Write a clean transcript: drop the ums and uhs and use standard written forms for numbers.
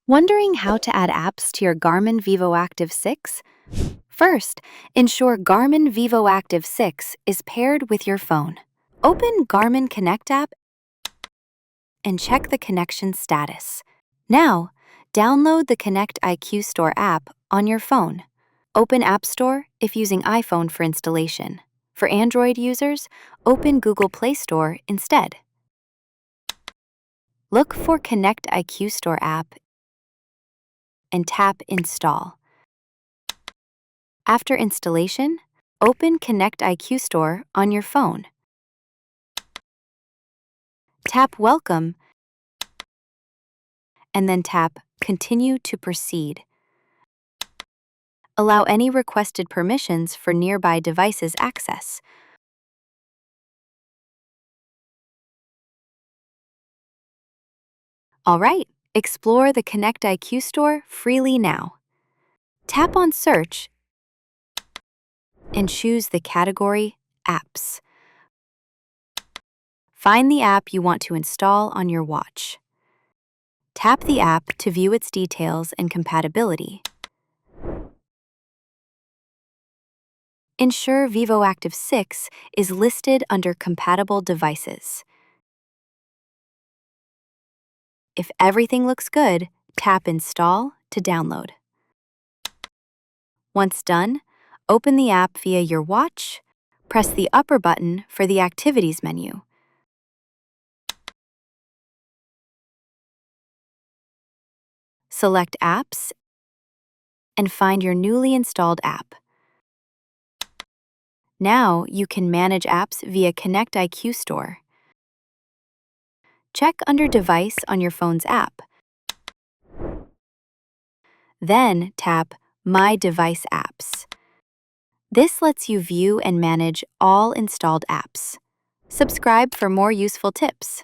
Wondering how to add apps to your Garmin Vivoactive 6? First, ensure Garmin Vivoactive 6 is paired with your phone. Open Garmin Connect app and check the connection status. Now, download the Connect IQ Store app on your phone. Open App Store if using iPhone for installation. For Android users, open Google Play Store instead. Look for Connect IQ Store app and tap Install. After installation, open Connect IQ Store on your phone. Tap Welcome and then tap Continue to proceed. Allow any requested permissions for nearby devices access. All right, explore the Connect IQ Store freely now. Tap on Search and choose the category Apps. Find the app you want to install on your watch. Tap the app to view its details and compatibility. Ensure Vivoactive 6 is listed under compatible devices. If everything looks good, tap Install to download. Once done, open the app via your watch, press the upper button for the Activities menu. Select Apps and find your newly installed app. Now you can manage apps via Connect IQ Store. Check under Device on your phone's app. Then tap My Device Apps. This lets you view and manage all installed apps. Subscribe for more useful tips.